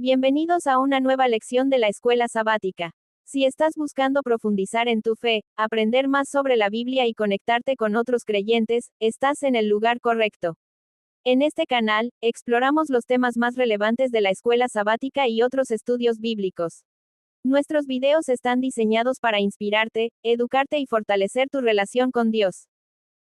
Bienvenidos a una nueva lección de la escuela sabática. Si estás buscando profundizar en tu fe, aprender más sobre la Biblia y conectarte con otros creyentes, estás en el lugar correcto. En este canal, exploramos los temas más relevantes de la escuela sabática y otros estudios bíblicos. Nuestros videos están diseñados para inspirarte, educarte y fortalecer tu relación con Dios.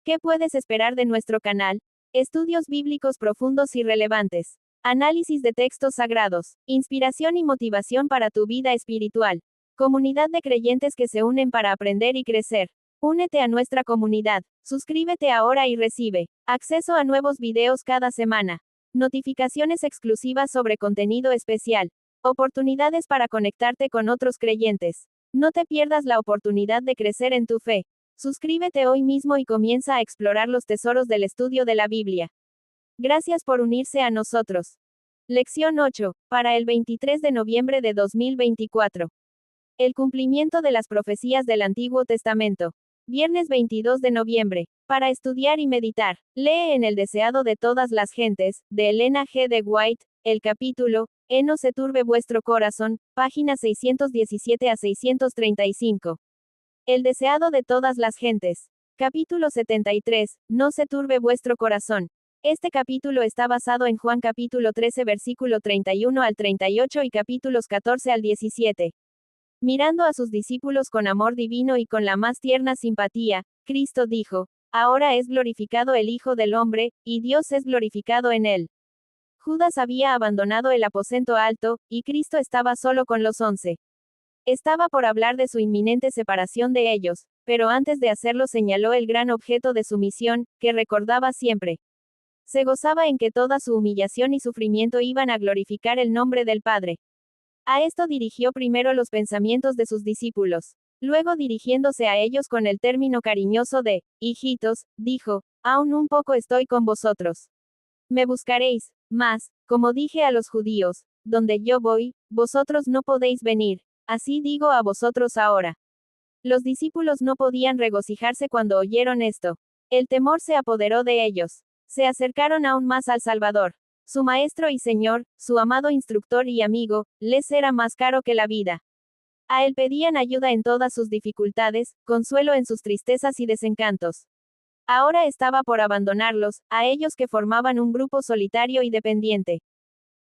¿Qué puedes esperar de nuestro canal? Estudios bíblicos profundos y relevantes. Análisis de textos sagrados. Inspiración y motivación para tu vida espiritual. Comunidad de creyentes que se unen para aprender y crecer. Únete a nuestra comunidad. Suscríbete ahora y recibe acceso a nuevos videos cada semana. Notificaciones exclusivas sobre contenido especial. Oportunidades para conectarte con otros creyentes. No te pierdas la oportunidad de crecer en tu fe. Suscríbete hoy mismo y comienza a explorar los tesoros del estudio de la Biblia. Gracias por unirse a nosotros. Lección 8, para el 23 de noviembre de 2024. El cumplimiento de las profecías del Antiguo Testamento. Viernes 22 de noviembre. Para estudiar y meditar, lee en El deseado de todas las gentes, de Elena G. de White, el capítulo, No se turbe vuestro corazón, páginas 617 a 635. El deseado de todas las gentes. Capítulo 73, No se turbe vuestro corazón. Este capítulo está basado en Juan capítulo 13 versículo 31 al 38 y capítulos 14 al 17. Mirando a sus discípulos con amor divino y con la más tierna simpatía, Cristo dijo, ahora es glorificado el Hijo del Hombre, y Dios es glorificado en él. Judas había abandonado el aposento alto, y Cristo estaba solo con los 11. Estaba por hablar de su inminente separación de ellos, pero antes de hacerlo señaló el gran objeto de su misión, que recordaba siempre. Se gozaba en que toda su humillación y sufrimiento iban a glorificar el nombre del Padre. A esto dirigió primero los pensamientos de sus discípulos. Luego dirigiéndose a ellos con el término cariñoso de, hijitos, dijo, aún un poco estoy con vosotros. Me buscaréis, mas, como dije a los judíos, donde yo voy, vosotros no podéis venir. Así digo a vosotros ahora. Los discípulos no podían regocijarse cuando oyeron esto. El temor se apoderó de ellos. Se acercaron aún más al Salvador. Su maestro y Señor, su amado instructor y amigo, les era más caro que la vida. A él pedían ayuda en todas sus dificultades, consuelo en sus tristezas y desencantos. Ahora estaba por abandonarlos, a ellos que formaban un grupo solitario y dependiente.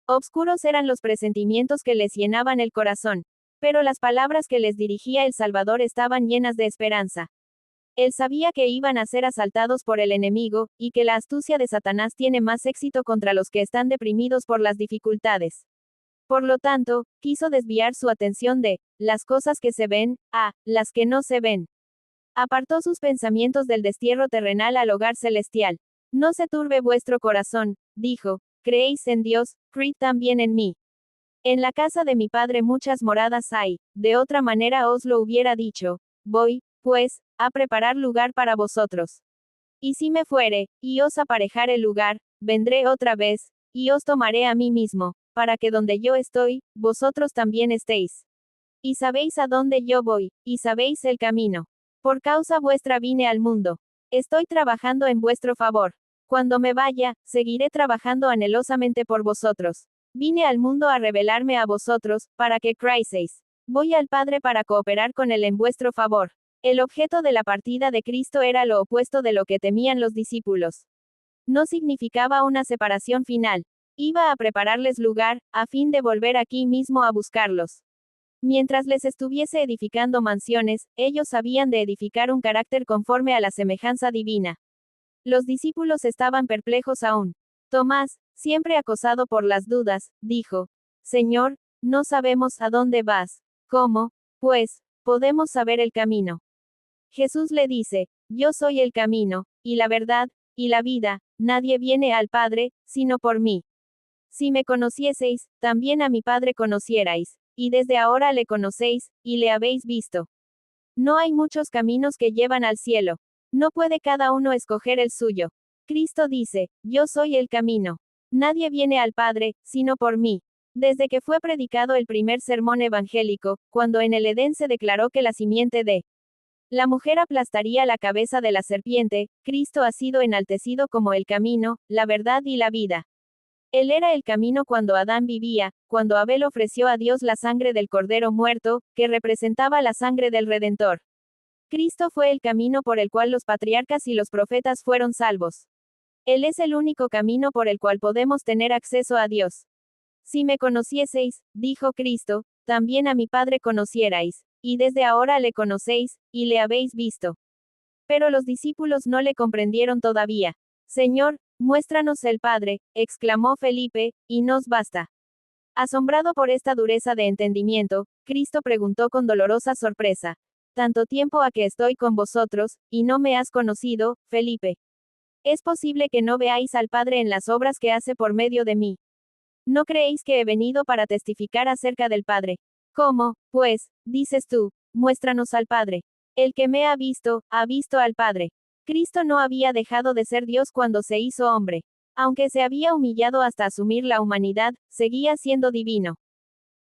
Obscuros eran los presentimientos que les llenaban el corazón. Pero las palabras que les dirigía el Salvador estaban llenas de esperanza. Él sabía que iban a ser asaltados por el enemigo, y que la astucia de Satanás tiene más éxito contra los que están deprimidos por las dificultades. Por lo tanto, quiso desviar su atención de las cosas que se ven, a las que no se ven. Apartó sus pensamientos del destierro terrenal al hogar celestial. No se turbe vuestro corazón, dijo, creéis en Dios, creed también en mí. En la casa de mi Padre muchas moradas hay, de otra manera os lo hubiera dicho. Voy, pues, a preparar lugar para vosotros. Y si me fuere, y os aparejare lugar, vendré otra vez, y os tomaré a mí mismo, para que donde yo estoy, vosotros también estéis. Y sabéis a dónde yo voy, y sabéis el camino. Por causa vuestra vine al mundo. Estoy trabajando en vuestro favor. Cuando me vaya, seguiré trabajando anhelosamente por vosotros. Vine al mundo a revelarme a vosotros, para que creáis. Voy al Padre para cooperar con él en vuestro favor. El objeto de la partida de Cristo era lo opuesto de lo que temían los discípulos. No significaba una separación final. Iba a prepararles lugar, a fin de volver aquí mismo a buscarlos. Mientras les estuviese edificando mansiones, ellos habían de edificar un carácter conforme a la semejanza divina. Los discípulos estaban perplejos aún. Tomás, siempre acosado por las dudas, dijo, Señor, no sabemos a dónde vas. ¿Cómo, pues, podemos saber el camino? Jesús le dice, yo soy el camino, y la verdad, y la vida, nadie viene al Padre, sino por mí. Si me conocieseis, también a mi Padre conocierais, y desde ahora le conocéis, y le habéis visto. No hay muchos caminos que llevan al cielo. No puede cada uno escoger el suyo. Cristo dice, yo soy el camino. Nadie viene al Padre, sino por mí. Desde que fue predicado el primer sermón evangélico, cuando en el Edén se declaró que la simiente de la mujer aplastaría la cabeza de la serpiente, Cristo ha sido enaltecido como el camino, la verdad y la vida. Él era el camino cuando Adán vivía, cuando Abel ofreció a Dios la sangre del cordero muerto, que representaba la sangre del Redentor. Cristo fue el camino por el cual los patriarcas y los profetas fueron salvos. Él es el único camino por el cual podemos tener acceso a Dios. Si me conocieseis, dijo Cristo, también a mi Padre conocierais, y desde ahora le conocéis, y le habéis visto. Pero los discípulos no le comprendieron todavía. Señor, muéstranos el Padre, exclamó Felipe, y nos basta. Asombrado por esta dureza de entendimiento, Cristo preguntó con dolorosa sorpresa: ¿Tanto tiempo ha que estoy con vosotros, y no me has conocido, Felipe? ¿Es posible que no veáis al Padre en las obras que hace por medio de mí? ¿No creéis que he venido para testificar acerca del Padre? ¿Cómo, pues, dices tú, muéstranos al Padre? El que me ha visto al Padre. Cristo no había dejado de ser Dios cuando se hizo hombre. Aunque se había humillado hasta asumir la humanidad, seguía siendo divino.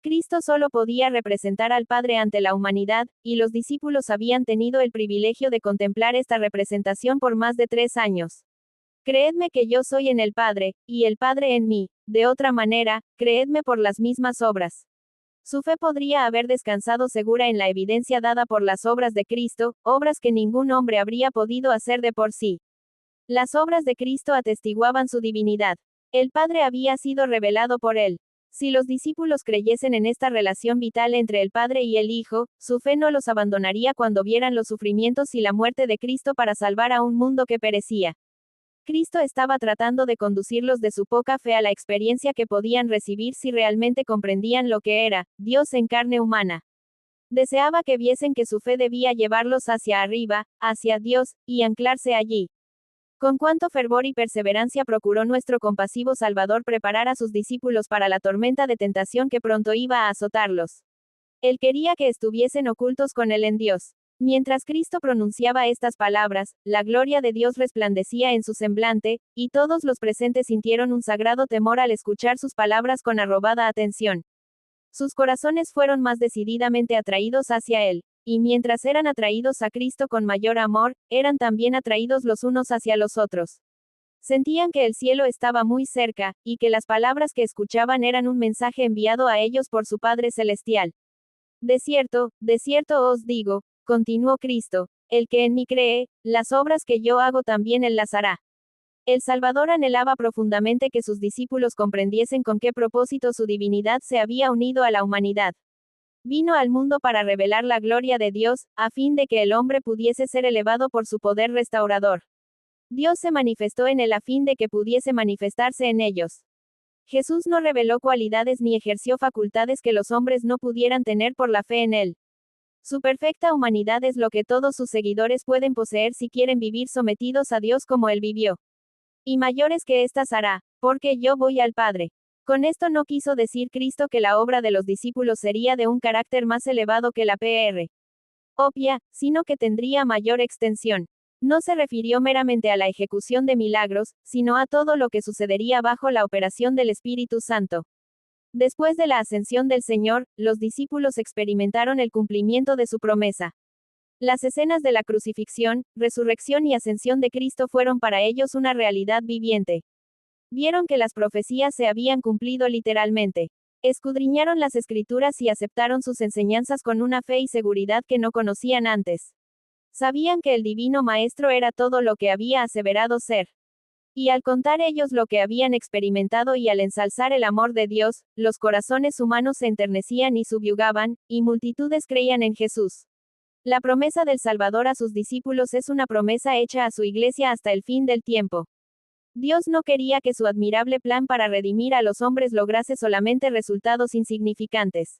Cristo solo podía representar al Padre ante la humanidad, y los discípulos habían tenido el privilegio de contemplar esta representación por más de 3 años. Creedme que yo soy en el Padre, y el Padre en mí; de otra manera, creedme por las mismas obras. Su fe podría haber descansado segura en la evidencia dada por las obras de Cristo, obras que ningún hombre habría podido hacer de por sí. Las obras de Cristo atestiguaban su divinidad. El Padre había sido revelado por él. Si los discípulos creyesen en esta relación vital entre el Padre y el Hijo, su fe no los abandonaría cuando vieran los sufrimientos y la muerte de Cristo para salvar a un mundo que perecía. Cristo estaba tratando de conducirlos de su poca fe a la experiencia que podían recibir si realmente comprendían lo que era Dios en carne humana. Deseaba que viesen que su fe debía llevarlos hacia arriba, hacia Dios, y anclarse allí. Con cuánto fervor y perseverancia procuró nuestro compasivo Salvador preparar a sus discípulos para la tormenta de tentación que pronto iba a azotarlos. Él quería que estuviesen ocultos con él en Dios. Mientras Cristo pronunciaba estas palabras, la gloria de Dios resplandecía en su semblante, y todos los presentes sintieron un sagrado temor al escuchar sus palabras con arrobada atención. Sus corazones fueron más decididamente atraídos hacia Él, y mientras eran atraídos a Cristo con mayor amor, eran también atraídos los unos hacia los otros. Sentían que el cielo estaba muy cerca, y que las palabras que escuchaban eran un mensaje enviado a ellos por su Padre Celestial. De cierto os digo, continuó Cristo, el que en mí cree, las obras que yo hago también él las hará. El Salvador anhelaba profundamente que sus discípulos comprendiesen con qué propósito su divinidad se había unido a la humanidad. Vino al mundo para revelar la gloria de Dios, a fin de que el hombre pudiese ser elevado por su poder restaurador. Dios se manifestó en él a fin de que pudiese manifestarse en ellos. Jesús no reveló cualidades ni ejerció facultades que los hombres no pudieran tener por la fe en él. Su perfecta humanidad es lo que todos sus seguidores pueden poseer si quieren vivir sometidos a Dios como él vivió. Y mayores que éstas hará, porque yo voy al Padre. Con esto no quiso decir Cristo que la obra de los discípulos sería de un carácter más elevado que la Pr. Obvia, sino que tendría mayor extensión. No se refirió meramente a la ejecución de milagros, sino a todo lo que sucedería bajo la operación del Espíritu Santo. Después de la ascensión del Señor, los discípulos experimentaron el cumplimiento de su promesa. Las escenas de la crucifixión, resurrección y ascensión de Cristo fueron para ellos una realidad viviente. Vieron que las profecías se habían cumplido literalmente. Escudriñaron las Escrituras y aceptaron sus enseñanzas con una fe y seguridad que no conocían antes. Sabían que el Divino Maestro era todo lo que había aseverado ser. Y al contar ellos lo que habían experimentado y al ensalzar el amor de Dios, los corazones humanos se enternecían y subyugaban, y multitudes creían en Jesús. La promesa del Salvador a sus discípulos es una promesa hecha a su iglesia hasta el fin del tiempo. Dios no quería que su admirable plan para redimir a los hombres lograse solamente resultados insignificantes.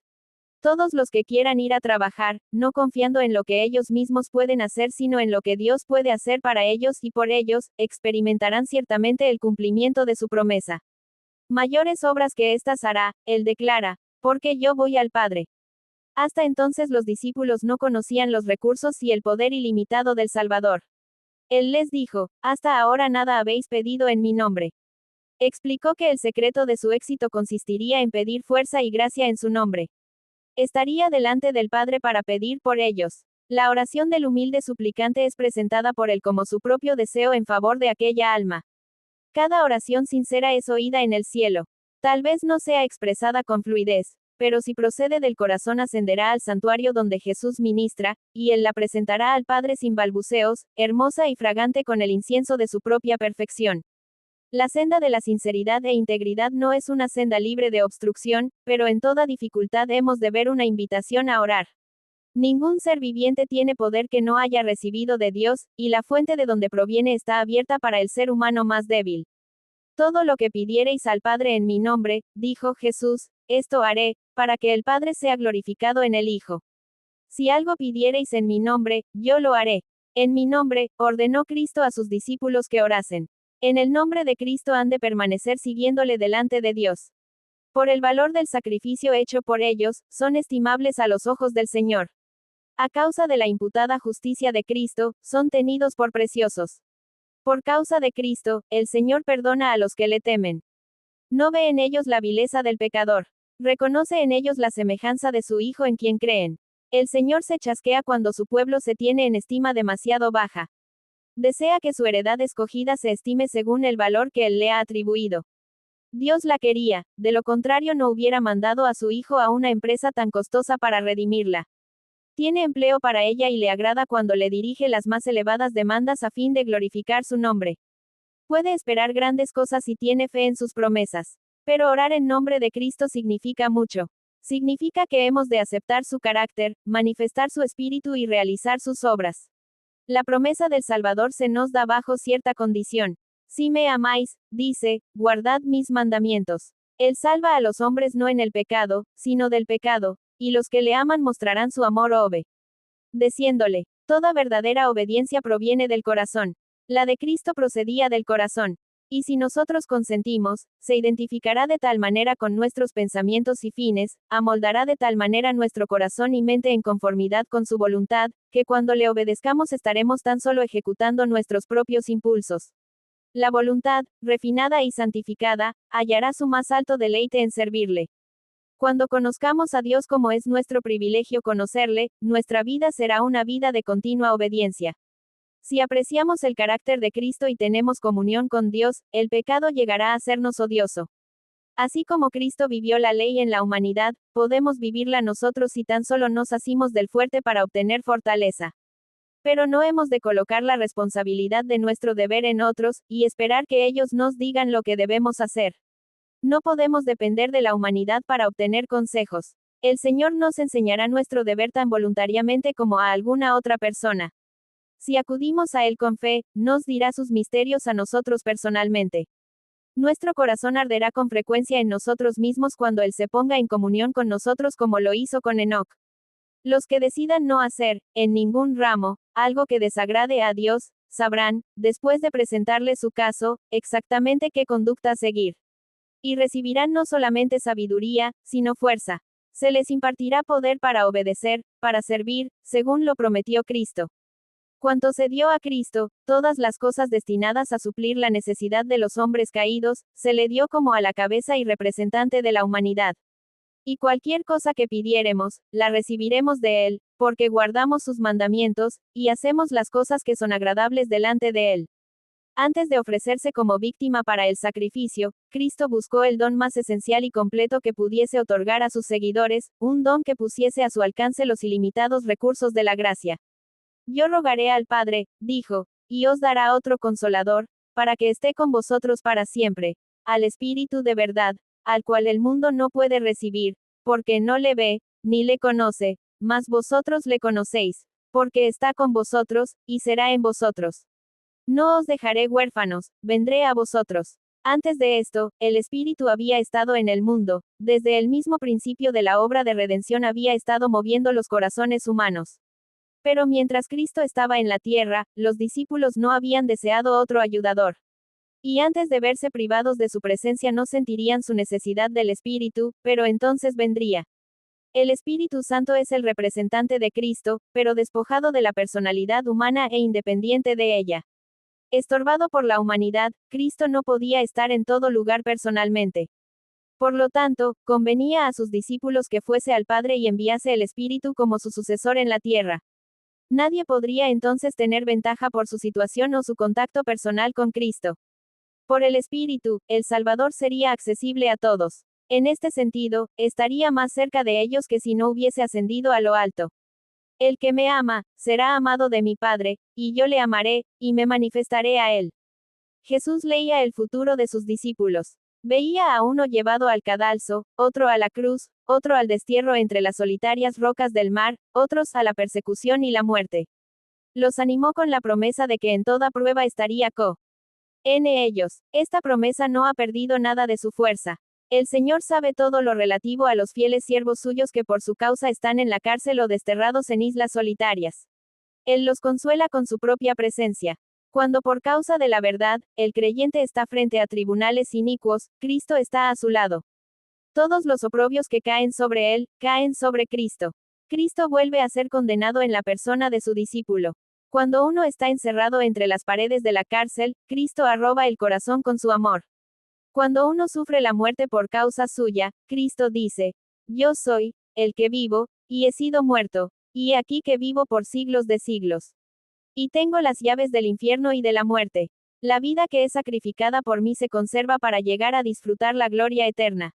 Todos los que quieran ir a trabajar, no confiando en lo que ellos mismos pueden hacer sino en lo que Dios puede hacer para ellos y por ellos, experimentarán ciertamente el cumplimiento de su promesa. Mayores obras que éstas hará, él declara, porque yo voy al Padre. Hasta entonces los discípulos no conocían los recursos y el poder ilimitado del Salvador. Él les dijo, hasta ahora nada habéis pedido en mi nombre. Explicó que el secreto de su éxito consistiría en pedir fuerza y gracia en su nombre. Estaría delante del Padre para pedir por ellos. La oración del humilde suplicante es presentada por él como su propio deseo en favor de aquella alma. Cada oración sincera es oída en el cielo. Tal vez no sea expresada con fluidez, pero si procede del corazón ascenderá al santuario donde Jesús ministra, y él la presentará al Padre sin balbuceos, hermosa y fragante con el incienso de su propia perfección. La senda de la sinceridad e integridad no es una senda libre de obstrucción, pero en toda dificultad hemos de ver una invitación a orar. Ningún ser viviente tiene poder que no haya recibido de Dios, y la fuente de donde proviene está abierta para el ser humano más débil. Todo lo que pidiereis al Padre en mi nombre, dijo Jesús, esto haré, para que el Padre sea glorificado en el Hijo. Si algo pidiereis en mi nombre, yo lo haré. En mi nombre, ordenó Cristo a sus discípulos que orasen. En el nombre de Cristo han de permanecer siguiéndole delante de Dios. Por el valor del sacrificio hecho por ellos, son estimables a los ojos del Señor. A causa de la imputada justicia de Cristo, son tenidos por preciosos. Por causa de Cristo, el Señor perdona a los que le temen. No ve en ellos la vileza del pecador. Reconoce en ellos la semejanza de su Hijo en quien creen. El Señor se chasquea cuando su pueblo se tiene en estima demasiado baja. Desea que su heredad escogida se estime según el valor que Él le ha atribuido. Dios la quería, de lo contrario no hubiera mandado a su Hijo a una empresa tan costosa para redimirla. Tiene empleo para ella y le agrada cuando le dirige las más elevadas demandas a fin de glorificar su nombre. Puede esperar grandes cosas y tiene fe en sus promesas. Pero orar en nombre de Cristo significa mucho. Significa que hemos de aceptar su carácter, manifestar su espíritu y realizar sus obras. La promesa del Salvador se nos da bajo cierta condición. Si me amáis, dice, guardad mis mandamientos. Él salva a los hombres no en el pecado, sino del pecado, y los que le aman mostrarán su amor obedeciéndole. Toda verdadera obediencia proviene del corazón. La de Cristo procedía del corazón. Y si nosotros consentimos, se identificará de tal manera con nuestros pensamientos y fines, amoldará de tal manera nuestro corazón y mente en conformidad con su voluntad, que cuando le obedezcamos estaremos tan solo ejecutando nuestros propios impulsos. La voluntad, refinada y santificada, hallará su más alto deleite en servirle. Cuando conozcamos a Dios como es nuestro privilegio conocerle, nuestra vida será una vida de continua obediencia. Si apreciamos el carácter de Cristo y tenemos comunión con Dios, el pecado llegará a sernos odioso. Así como Cristo vivió la ley en la humanidad, podemos vivirla nosotros si tan solo nos asimos del fuerte para obtener fortaleza. Pero no hemos de colocar la responsabilidad de nuestro deber en otros, y esperar que ellos nos digan lo que debemos hacer. No podemos depender de la humanidad para obtener consejos. El Señor nos enseñará nuestro deber tan voluntariamente como a alguna otra persona. Si acudimos a Él con fe, nos dirá sus misterios a nosotros personalmente. Nuestro corazón arderá con frecuencia en nosotros mismos cuando Él se ponga en comunión con nosotros como lo hizo con Enoc. Los que decidan no hacer, en ningún ramo, algo que desagrade a Dios, sabrán, después de presentarle su caso, exactamente qué conducta seguir. Y recibirán no solamente sabiduría, sino fuerza. Se les impartirá poder para obedecer, para servir, según lo prometió Cristo. Cuanto se dio a Cristo, todas las cosas destinadas a suplir la necesidad de los hombres caídos, se le dio como a la cabeza y representante de la humanidad. Y cualquier cosa que pidiéremos, la recibiremos de Él, porque guardamos sus mandamientos, y hacemos las cosas que son agradables delante de Él. Antes de ofrecerse como víctima para el sacrificio, Cristo buscó el don más esencial y completo que pudiese otorgar a sus seguidores, un don que pusiese a su alcance los ilimitados recursos de la gracia. Yo rogaré al Padre, dijo, y os dará otro consolador, para que esté con vosotros para siempre, al Espíritu de verdad, al cual el mundo no puede recibir, porque no le ve, ni le conoce, mas vosotros le conocéis, porque está con vosotros, y será en vosotros. No os dejaré huérfanos, vendré a vosotros. Antes de esto, el Espíritu había estado en el mundo, desde el mismo principio de la obra de redención había estado moviendo los corazones humanos. Pero mientras Cristo estaba en la tierra, los discípulos no habían deseado otro ayudador. Y antes de verse privados de su presencia no sentirían su necesidad del Espíritu, pero entonces vendría. El Espíritu Santo es el representante de Cristo, pero despojado de la personalidad humana e independiente de ella. Estorbado por la humanidad, Cristo no podía estar en todo lugar personalmente. Por lo tanto, convenía a sus discípulos que fuese al Padre y enviase el Espíritu como su sucesor en la tierra. Nadie podría entonces tener ventaja por su situación o su contacto personal con Cristo. Por el Espíritu, el Salvador sería accesible a todos. En este sentido, estaría más cerca de ellos que si no hubiese ascendido a lo alto. El que me ama, será amado de mi Padre, y yo le amaré, y me manifestaré a él. Jesús leía el futuro de sus discípulos. Veía a uno llevado al cadalso, otro a la cruz, otro al destierro entre las solitarias rocas del mar, otros a la persecución y la muerte. Los animó con la promesa de que en toda prueba estaría en ellos. Esta promesa no ha perdido nada de su fuerza. El Señor sabe todo lo relativo a los fieles siervos suyos que por su causa están en la cárcel o desterrados en islas solitarias. Él los consuela con su propia presencia. Cuando por causa de la verdad, el creyente está frente a tribunales inicuos, Cristo está a su lado. Todos los oprobios que caen sobre él, caen sobre Cristo. Cristo vuelve a ser condenado en la persona de su discípulo. Cuando uno está encerrado entre las paredes de la cárcel, Cristo arroba el corazón con su amor. Cuando uno sufre la muerte por causa suya, Cristo dice, yo soy, el que vivo, y he sido muerto, y he aquí que vivo por siglos de siglos. Y tengo las llaves del infierno y de la muerte. La vida que es sacrificada por mí se conserva para llegar a disfrutar la gloria eterna.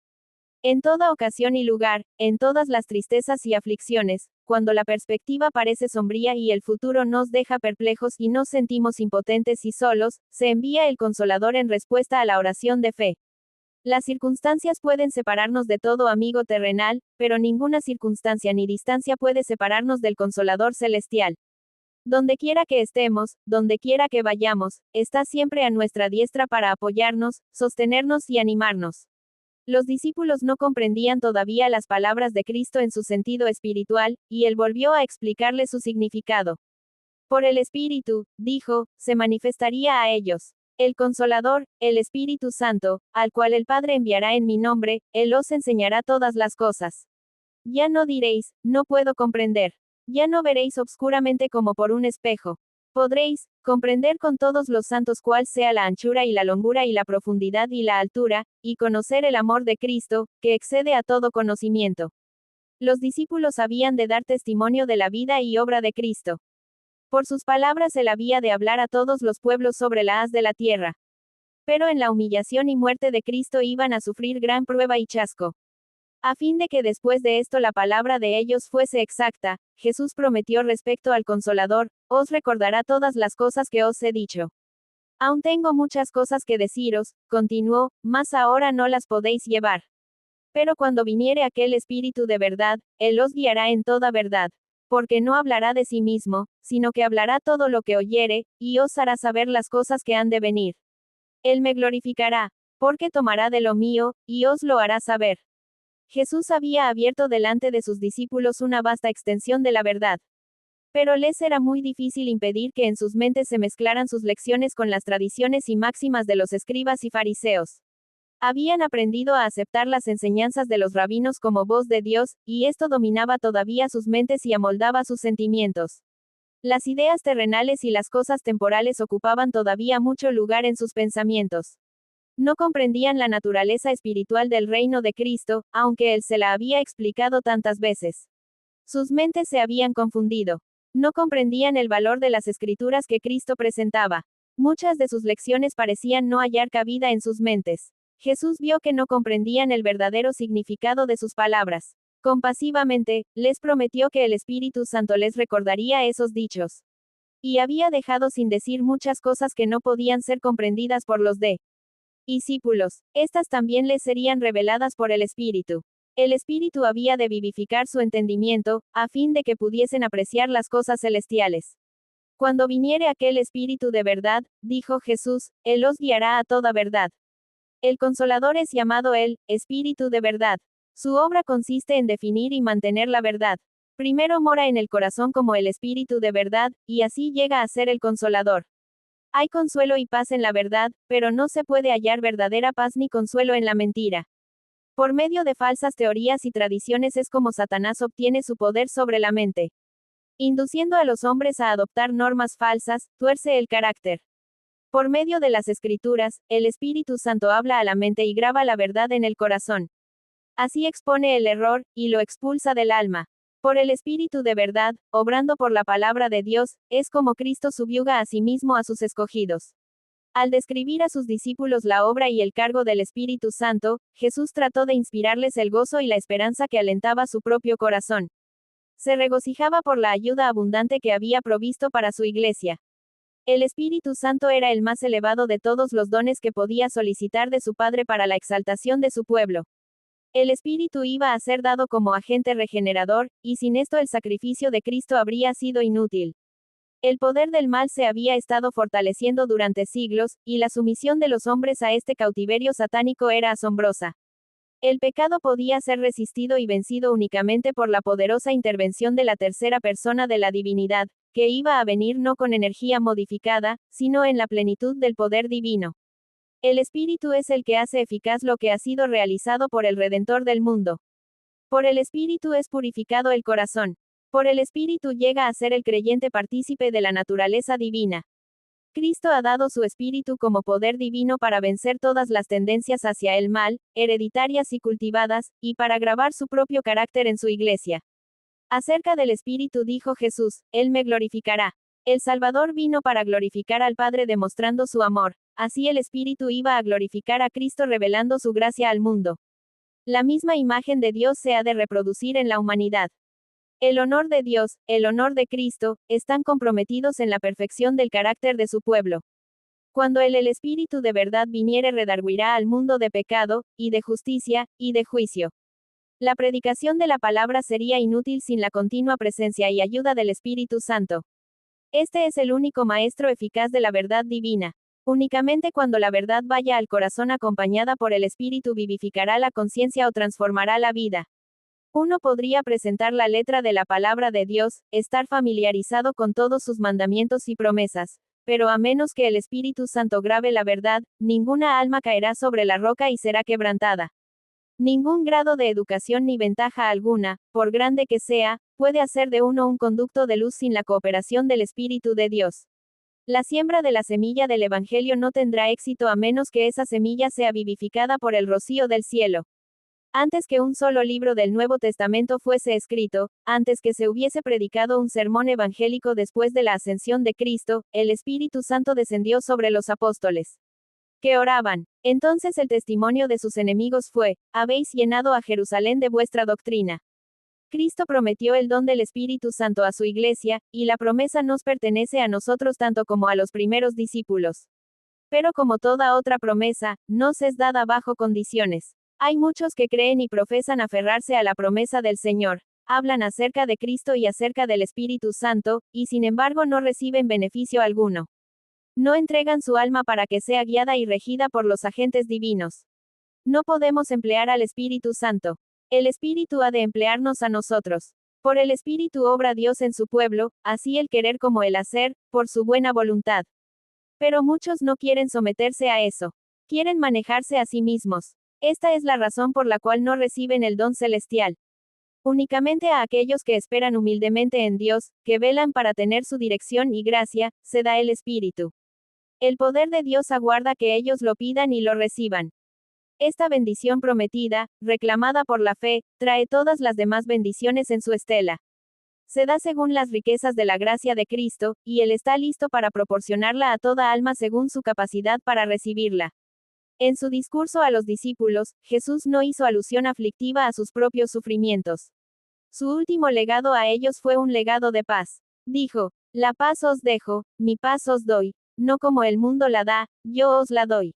En toda ocasión y lugar, en todas las tristezas y aflicciones, cuando la perspectiva parece sombría y el futuro nos deja perplejos y nos sentimos impotentes y solos, se envía el Consolador en respuesta a la oración de fe. Las circunstancias pueden separarnos de todo amigo terrenal, pero ninguna circunstancia ni distancia puede separarnos del Consolador celestial. Donde quiera que estemos, donde quiera que vayamos, está siempre a nuestra diestra para apoyarnos, sostenernos y animarnos. Los discípulos no comprendían todavía las palabras de Cristo en su sentido espiritual, y él volvió a explicarles su significado. Por el Espíritu, dijo, se manifestaría a ellos. El Consolador, el Espíritu Santo, al cual el Padre enviará en mi nombre, él os enseñará todas las cosas. Ya no diréis, no puedo comprender. Ya no veréis obscuramente como por un espejo. Podréis comprender con todos los santos cuál sea la anchura y la longura y la profundidad y la altura, y conocer el amor de Cristo, que excede a todo conocimiento. Los discípulos habían de dar testimonio de la vida y obra de Cristo. Por sus palabras él había de hablar a todos los pueblos sobre la haz de la tierra. Pero en la humillación y muerte de Cristo iban a sufrir gran prueba y chasco. A fin de que después de esto la palabra de ellos fuese exacta, Jesús prometió respecto al Consolador, os recordará todas las cosas que os he dicho. Aún tengo muchas cosas que deciros, continuó, mas ahora no las podéis llevar. Pero cuando viniere aquel Espíritu de verdad, él os guiará en toda verdad. Porque no hablará de sí mismo, sino que hablará todo lo que oyere, y os hará saber las cosas que han de venir. Él me glorificará, porque tomará de lo mío, y os lo hará saber. Jesús había abierto delante de sus discípulos una vasta extensión de la verdad. Pero les era muy difícil impedir que en sus mentes se mezclaran sus lecciones con las tradiciones y máximas de los escribas y fariseos. Habían aprendido a aceptar las enseñanzas de los rabinos como voz de Dios, y esto dominaba todavía sus mentes y amoldaba sus sentimientos. Las ideas terrenales y las cosas temporales ocupaban todavía mucho lugar en sus pensamientos. No comprendían la naturaleza espiritual del reino de Cristo, aunque él se la había explicado tantas veces. Sus mentes se habían confundido. No comprendían el valor de las escrituras que Cristo presentaba. Muchas de sus lecciones parecían no hallar cabida en sus mentes. Jesús vio que no comprendían el verdadero significado de sus palabras. Compasivamente, les prometió que el Espíritu Santo les recordaría esos dichos. Y había dejado sin decir muchas cosas que no podían ser comprendidas por los discípulos. Estas también les serían reveladas por el Espíritu. El Espíritu había de vivificar su entendimiento, a fin de que pudiesen apreciar las cosas celestiales. Cuando viniere aquel Espíritu de verdad, dijo Jesús, él os guiará a toda verdad. El Consolador es llamado el Espíritu de verdad. Su obra consiste en definir y mantener la verdad. Primero mora en el corazón como el Espíritu de verdad, y así llega a ser el Consolador. Hay consuelo y paz en la verdad, pero no se puede hallar verdadera paz ni consuelo en la mentira. Por medio de falsas teorías y tradiciones es como Satanás obtiene su poder sobre la mente. Induciendo a los hombres a adoptar normas falsas, tuerce el carácter. Por medio de las Escrituras, el Espíritu Santo habla a la mente y graba la verdad en el corazón. Así expone el error, y lo expulsa del alma. Por el Espíritu de verdad, obrando por la palabra de Dios, es como Cristo subyuga a sí mismo a sus escogidos. Al describir a sus discípulos la obra y el cargo del Espíritu Santo, Jesús trató de inspirarles el gozo y la esperanza que alentaba su propio corazón. Se regocijaba por la ayuda abundante que había provisto para su iglesia. El Espíritu Santo era el más elevado de todos los dones que podía solicitar de su Padre para la exaltación de su pueblo. El Espíritu iba a ser dado como agente regenerador, y sin esto el sacrificio de Cristo habría sido inútil. El poder del mal se había estado fortaleciendo durante siglos, y la sumisión de los hombres a este cautiverio satánico era asombrosa. El pecado podía ser resistido y vencido únicamente por la poderosa intervención de la tercera persona de la divinidad, que iba a venir no con energía modificada, sino en la plenitud del poder divino. El Espíritu es el que hace eficaz lo que ha sido realizado por el Redentor del mundo. Por el Espíritu es purificado el corazón. Por el Espíritu llega a ser el creyente partícipe de la naturaleza divina. Cristo ha dado su Espíritu como poder divino para vencer todas las tendencias hacia el mal, hereditarias y cultivadas, y para grabar su propio carácter en su iglesia. Acerca del Espíritu dijo Jesús, Él me glorificará. El Salvador vino para glorificar al Padre demostrando su amor. Así el Espíritu iba a glorificar a Cristo revelando su gracia al mundo. La misma imagen de Dios se ha de reproducir en la humanidad. El honor de Dios, el honor de Cristo, están comprometidos en la perfección del carácter de su pueblo. Cuando el Espíritu de verdad viniere redarguirá al mundo de pecado, y de justicia, y de juicio. La predicación de la palabra sería inútil sin la continua presencia y ayuda del Espíritu Santo. Este es el único maestro eficaz de la verdad divina. Únicamente cuando la verdad vaya al corazón acompañada por el Espíritu vivificará la conciencia o transformará la vida. Uno podría presentar la letra de la palabra de Dios, estar familiarizado con todos sus mandamientos y promesas, pero a menos que el Espíritu Santo grabe la verdad, ninguna alma caerá sobre la roca y será quebrantada. Ningún grado de educación ni ventaja alguna, por grande que sea, puede hacer de uno un conducto de luz sin la cooperación del Espíritu de Dios. La siembra de la semilla del Evangelio no tendrá éxito a menos que esa semilla sea vivificada por el rocío del cielo. Antes que un solo libro del Nuevo Testamento fuese escrito, antes que se hubiese predicado un sermón evangélico después de la ascensión de Cristo, el Espíritu Santo descendió sobre los apóstoles, que oraban. Entonces el testimonio de sus enemigos fue, habéis llenado a Jerusalén de vuestra doctrina. Cristo prometió el don del Espíritu Santo a su iglesia, y la promesa nos pertenece a nosotros tanto como a los primeros discípulos. Pero como toda otra promesa, nos es dada bajo condiciones. Hay muchos que creen y profesan aferrarse a la promesa del Señor, hablan acerca de Cristo y acerca del Espíritu Santo, y sin embargo no reciben beneficio alguno. No entregan su alma para que sea guiada y regida por los agentes divinos. No podemos emplear al Espíritu Santo. El Espíritu ha de emplearnos a nosotros. Por el Espíritu obra Dios en su pueblo, así el querer como el hacer, por su buena voluntad. Pero muchos no quieren someterse a eso. Quieren manejarse a sí mismos. Esta es la razón por la cual no reciben el don celestial. Únicamente a aquellos que esperan humildemente en Dios, que velan para tener su dirección y gracia, se da el Espíritu. El poder de Dios aguarda que ellos lo pidan y lo reciban. Esta bendición prometida, reclamada por la fe, trae todas las demás bendiciones en su estela. Se da según las riquezas de la gracia de Cristo, y Él está listo para proporcionarla a toda alma según su capacidad para recibirla. En su discurso a los discípulos, Jesús no hizo alusión aflictiva a sus propios sufrimientos. Su último legado a ellos fue un legado de paz. Dijo, la paz os dejo, mi paz os doy, no como el mundo la da, yo os la doy.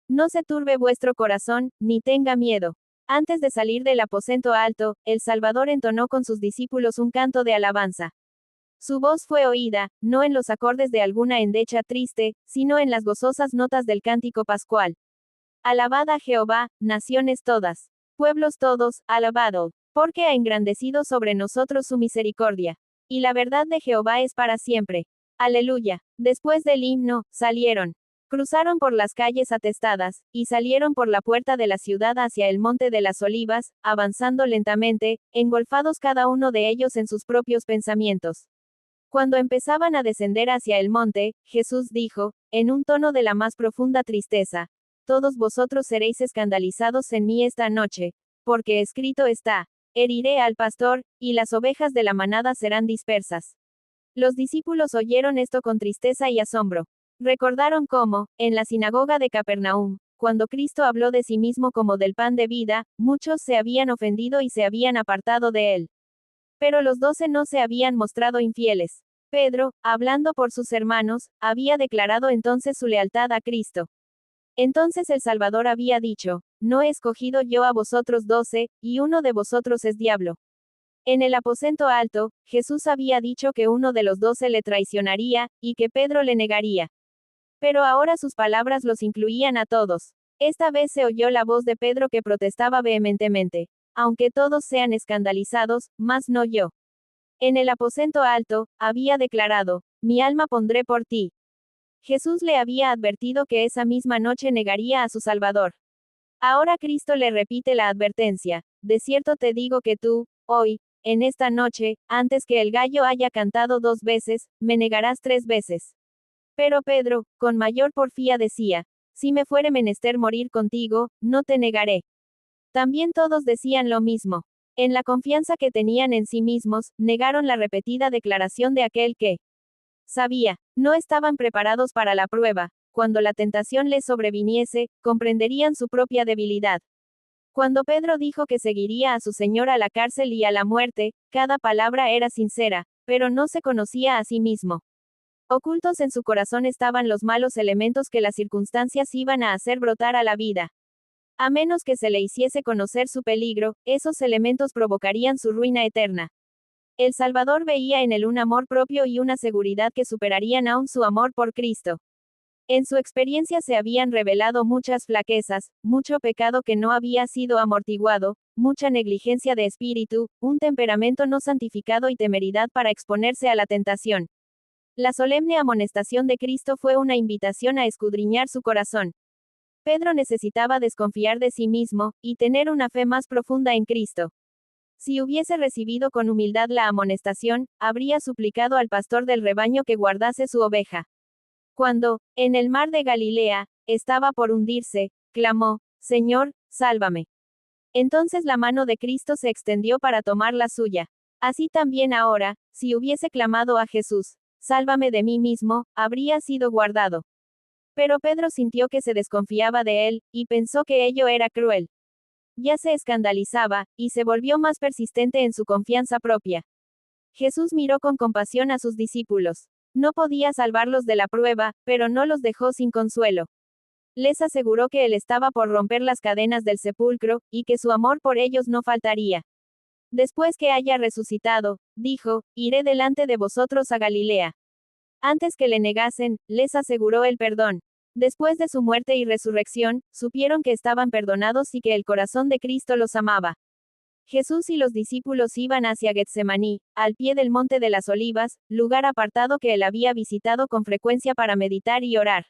No se turbe vuestro corazón, ni tenga miedo. Antes de salir del aposento alto, el Salvador entonó con sus discípulos un canto de alabanza. Su voz fue oída, no en los acordes de alguna endecha triste, sino en las gozosas notas del cántico pascual. Alabad a Jehová, naciones todas. Pueblos todos, alabadlo, porque ha engrandecido sobre nosotros su misericordia. Y la verdad de Jehová es para siempre. Aleluya. Después del himno, salieron. Cruzaron por las calles atestadas, y salieron por la puerta de la ciudad hacia el monte de las olivas, avanzando lentamente, engolfados cada uno de ellos en sus propios pensamientos. Cuando empezaban a descender hacia el monte, Jesús dijo, en un tono de la más profunda tristeza, todos vosotros seréis escandalizados en mí esta noche, porque escrito está, heriré al pastor, y las ovejas de la manada serán dispersas. Los discípulos oyeron esto con tristeza y asombro. Recordaron cómo, en la sinagoga de Capernaum, cuando Cristo habló de sí mismo como del pan de vida, muchos se habían ofendido y se habían apartado de él. Pero los 12 no se habían mostrado infieles. Pedro, hablando por sus hermanos, había declarado entonces su lealtad a Cristo. Entonces el Salvador había dicho, no he escogido yo a vosotros 12, y uno de vosotros es diablo. En el aposento alto, Jesús había dicho que uno de los 12 le traicionaría, y que Pedro le negaría. Pero ahora sus palabras los incluían a todos. Esta vez se oyó la voz de Pedro que protestaba vehementemente. Aunque todos sean escandalizados, mas no yo. En el aposento alto, había declarado, mi alma pondré por ti. Jesús le había advertido que esa misma noche negaría a su Salvador. Ahora Cristo le repite la advertencia, de cierto te digo que tú, hoy, en esta noche, antes que el gallo haya cantado 2 veces, me negarás 3 veces. Pero Pedro, con mayor porfía decía, si me fuere menester morir contigo, no te negaré. También todos decían lo mismo. En la confianza que tenían en sí mismos, negaron la repetida declaración de aquel que sabía, no estaban preparados para la prueba. Cuando la tentación les sobreviniese, comprenderían su propia debilidad. Cuando Pedro dijo que seguiría a su Señor a la cárcel y a la muerte, cada palabra era sincera, pero no se conocía a sí mismo. Ocultos en su corazón estaban los malos elementos que las circunstancias iban a hacer brotar a la vida. A menos que se le hiciese conocer su peligro, esos elementos provocarían su ruina eterna. El Salvador veía en él un amor propio y una seguridad que superarían aún su amor por Cristo. En su experiencia se habían revelado muchas flaquezas, mucho pecado que no había sido amortiguado, mucha negligencia de espíritu, un temperamento no santificado y temeridad para exponerse a la tentación. La solemne amonestación de Cristo fue una invitación a escudriñar su corazón. Pedro necesitaba desconfiar de sí mismo, y tener una fe más profunda en Cristo. Si hubiese recibido con humildad la amonestación, habría suplicado al pastor del rebaño que guardase su oveja. Cuando, en el mar de Galilea, estaba por hundirse, clamó, Señor, sálvame. Entonces la mano de Cristo se extendió para tomar la suya. Así también ahora, si hubiese clamado a Jesús, sálvame de mí mismo, habría sido guardado. Pero Pedro sintió que se desconfiaba de él, y pensó que ello era cruel. Ya se escandalizaba, y se volvió más persistente en su confianza propia. Jesús miró con compasión a sus discípulos. No podía salvarlos de la prueba, pero no los dejó sin consuelo. Les aseguró que él estaba por romper las cadenas del sepulcro, y que su amor por ellos no faltaría. Después que haya resucitado, dijo, iré delante de vosotros a Galilea. Antes que le negasen, les aseguró el perdón. Después de su muerte y resurrección, supieron que estaban perdonados y que el corazón de Cristo los amaba. Jesús y los discípulos iban hacia Getsemaní, al pie del monte de las Olivas, lugar apartado que él había visitado con frecuencia para meditar y orar.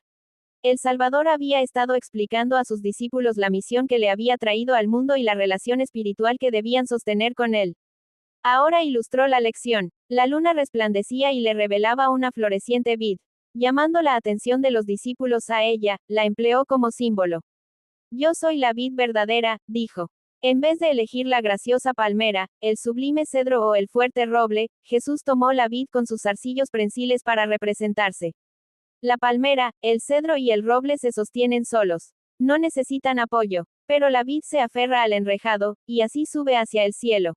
El Salvador había estado explicando a sus discípulos la misión que le había traído al mundo y la relación espiritual que debían sostener con él. Ahora ilustró la lección. La luna resplandecía y le revelaba una floreciente vid. Llamando la atención de los discípulos a ella, la empleó como símbolo. Yo soy la vid verdadera, dijo. En vez de elegir la graciosa palmera, el sublime cedro o el fuerte roble, Jesús tomó la vid con sus zarcillos prensiles para representarse. La palmera, el cedro y el roble se sostienen solos. No necesitan apoyo. Pero la vid se aferra al enrejado, y así sube hacia el cielo.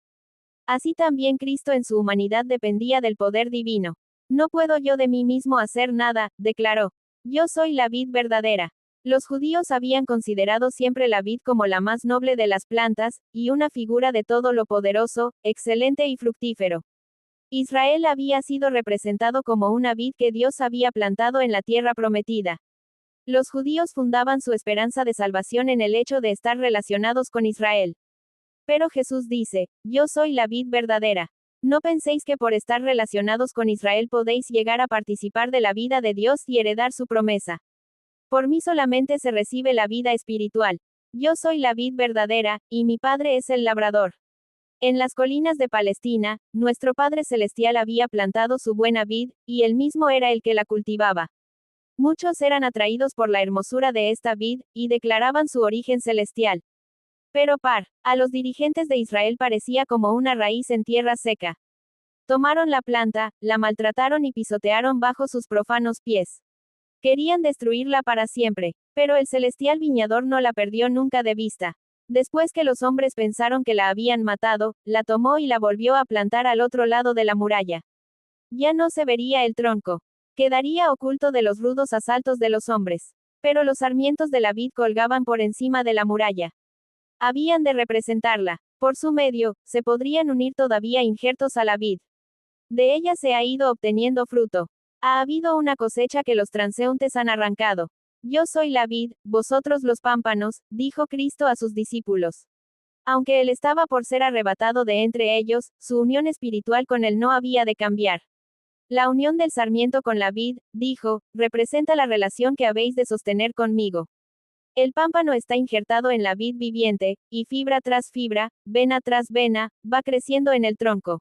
Así también Cristo en su humanidad dependía del poder divino. No puedo yo de mí mismo hacer nada, declaró. Yo soy la vid verdadera. Los judíos habían considerado siempre la vid como la más noble de las plantas, y una figura de todo lo poderoso, excelente y fructífero. Israel había sido representado como una vid que Dios había plantado en la tierra prometida. Los judíos fundaban su esperanza de salvación en el hecho de estar relacionados con Israel. Pero Jesús dice, yo soy la vid verdadera. No penséis que por estar relacionados con Israel podéis llegar a participar de la vida de Dios y heredar su promesa. Por mí solamente se recibe la vida espiritual. Yo soy la vid verdadera, y mi Padre es el labrador. En las colinas de Palestina, nuestro Padre Celestial había plantado su buena vid, y él mismo era el que la cultivaba. Muchos eran atraídos por la hermosura de esta vid, y declaraban su origen celestial. Pero a los dirigentes de Israel parecía como una raíz en tierra seca. Tomaron la planta, la maltrataron y pisotearon bajo sus profanos pies. Querían destruirla para siempre, pero el celestial viñador no la perdió nunca de vista. Después que los hombres pensaron que la habían matado, la tomó y la volvió a plantar al otro lado de la muralla. Ya no se vería el tronco. Quedaría oculto de los rudos asaltos de los hombres. Pero los sarmientos de la vid colgaban por encima de la muralla. Habían de representarla. Por su medio, se podrían unir todavía injertos a la vid. De ella se ha ido obteniendo fruto. Ha habido una cosecha que los transeúntes han arrancado. Yo soy la vid, vosotros los pámpanos, dijo Cristo a sus discípulos. Aunque él estaba por ser arrebatado de entre ellos, su unión espiritual con él no había de cambiar. La unión del sarmiento con la vid, dijo, representa la relación que habéis de sostener conmigo. El pámpano está injertado en la vid viviente, y fibra tras fibra, vena tras vena, va creciendo en el tronco.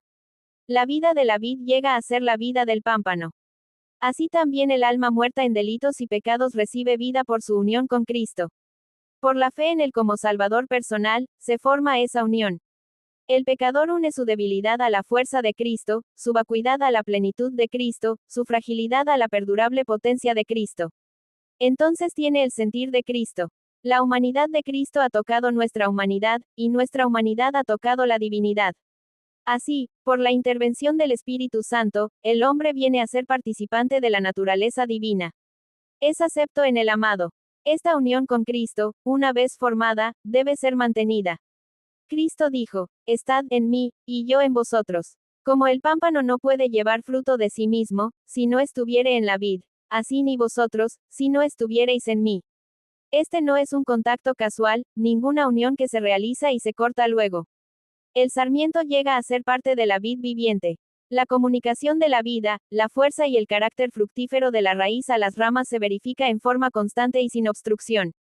La vida de la vid llega a ser la vida del pámpano. Así también el alma muerta en delitos y pecados recibe vida por su unión con Cristo. Por la fe en él como Salvador personal, se forma esa unión. El pecador une su debilidad a la fuerza de Cristo, su vacuidad a la plenitud de Cristo, su fragilidad a la perdurable potencia de Cristo. Entonces tiene el sentir de Cristo. La humanidad de Cristo ha tocado nuestra humanidad, y nuestra humanidad ha tocado la divinidad. Así, por la intervención del Espíritu Santo, el hombre viene a ser participante de la naturaleza divina. Es acepto en el amado. Esta unión con Cristo, una vez formada, debe ser mantenida. Cristo dijo, estad en mí, y yo en vosotros. Como el pámpano no puede llevar fruto de sí mismo, si no estuviere en la vid, así ni vosotros, si no estuviereis en mí. Este no es un contacto casual, ninguna unión que se realiza y se corta luego. El sarmiento llega a ser parte de la vid viviente. La comunicación de la vida, la fuerza y el carácter fructífero de la raíz a las ramas se verifica en forma constante y sin obstrucción.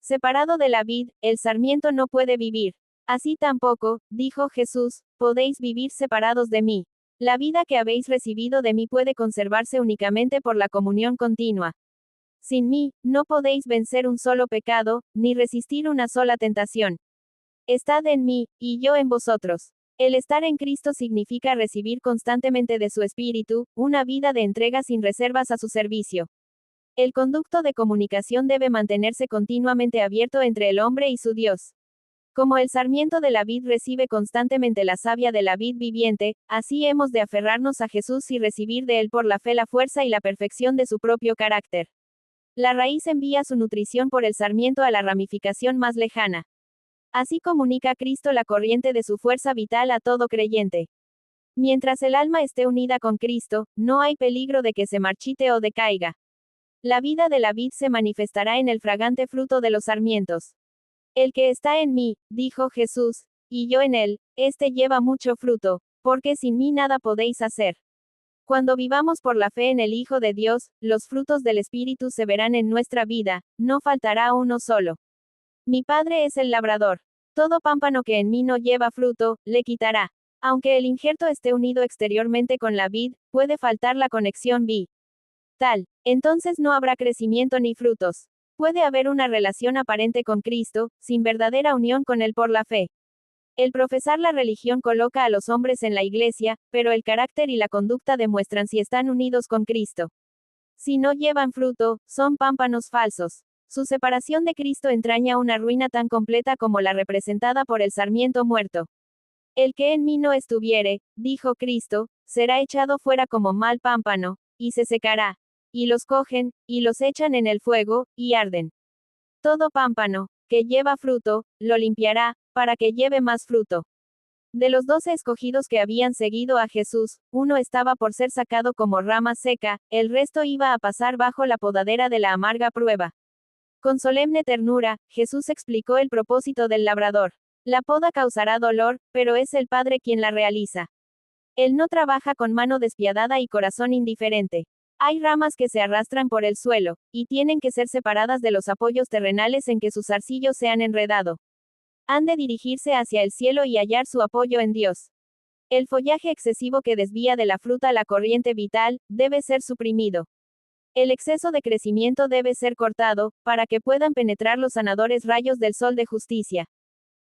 Separado de la vid, el sarmiento no puede vivir. Así tampoco, dijo Jesús, podéis vivir separados de mí. La vida que habéis recibido de mí puede conservarse únicamente por la comunión continua. Sin mí, no podéis vencer un solo pecado, ni resistir una sola tentación. Estad en mí, y yo en vosotros. El estar en Cristo significa recibir constantemente de su Espíritu, una vida de entrega sin reservas a su servicio. El conducto de comunicación debe mantenerse continuamente abierto entre el hombre y su Dios. Como el sarmiento de la vid recibe constantemente la savia de la vid viviente, así hemos de aferrarnos a Jesús y recibir de él por la fe la fuerza y la perfección de su propio carácter. La raíz envía su nutrición por el sarmiento a la ramificación más lejana. Así comunica Cristo la corriente de su fuerza vital a todo creyente. Mientras el alma esté unida con Cristo, no hay peligro de que se marchite o decaiga. La vida de la vid se manifestará en el fragante fruto de los sarmientos. El que está en mí, dijo Jesús, y yo en él, éste lleva mucho fruto, porque sin mí nada podéis hacer. Cuando vivamos por la fe en el Hijo de Dios, los frutos del Espíritu se verán en nuestra vida, no faltará uno solo. Mi Padre es el labrador. Todo pámpano que en mí no lleva fruto, le quitará. Aunque el injerto esté unido exteriormente con la vid, puede faltar la conexión vital. Entonces no habrá crecimiento ni frutos. Puede haber una relación aparente con Cristo, sin verdadera unión con él por la fe. El profesar la religión coloca a los hombres en la iglesia, pero el carácter y la conducta demuestran si están unidos con Cristo. Si no llevan fruto, son pámpanos falsos. Su separación de Cristo entraña una ruina tan completa como la representada por el sarmiento muerto. El que en mí no estuviere, dijo Cristo, será echado fuera como mal pámpano, y se secará. Y los cogen, y los echan en el fuego, y arden. Todo pámpano, que lleva fruto, lo limpiará, para que lleve más fruto. De los 12 escogidos que habían seguido a Jesús, uno estaba por ser sacado como rama seca, el resto iba a pasar bajo la podadera de la amarga prueba. Con solemne ternura, Jesús explicó el propósito del labrador. La poda causará dolor, pero es el Padre quien la realiza. Él no trabaja con mano despiadada y corazón indiferente. Hay ramas que se arrastran por el suelo, y tienen que ser separadas de los apoyos terrenales en que sus zarcillos se han enredado. Han de dirigirse hacia el cielo y hallar su apoyo en Dios. El follaje excesivo que desvía de la fruta la corriente vital, debe ser suprimido. El exceso de crecimiento debe ser cortado, para que puedan penetrar los sanadores rayos del sol de justicia.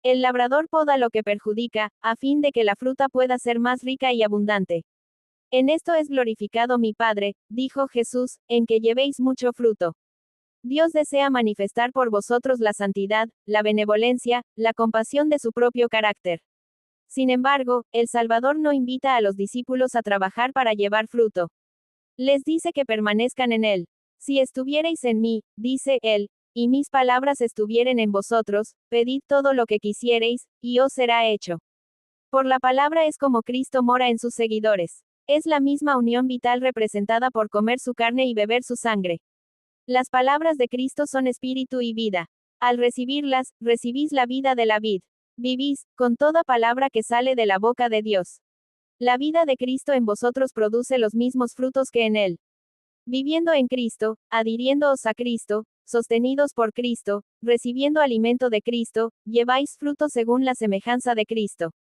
El labrador poda lo que perjudica, a fin de que la fruta pueda ser más rica y abundante. En esto es glorificado mi Padre, dijo Jesús, en que llevéis mucho fruto. Dios desea manifestar por vosotros la santidad, la benevolencia, la compasión de su propio carácter. Sin embargo, el Salvador no invita a los discípulos a trabajar para llevar fruto. Les dice que permanezcan en Él. Si estuviereis en mí, dice Él, y mis palabras estuvieren en vosotros, pedid todo lo que quisiereis, y os será hecho. Por la palabra es como Cristo mora en sus seguidores. Es la misma unión vital representada por comer su carne y beber su sangre. Las palabras de Cristo son espíritu y vida. Al recibirlas, recibís la vida de la vid. Vivís, con toda palabra que sale de la boca de Dios. La vida de Cristo en vosotros produce los mismos frutos que en Él. Viviendo en Cristo, adhiriéndoos a Cristo, sostenidos por Cristo, recibiendo alimento de Cristo, lleváis fruto según la semejanza de Cristo.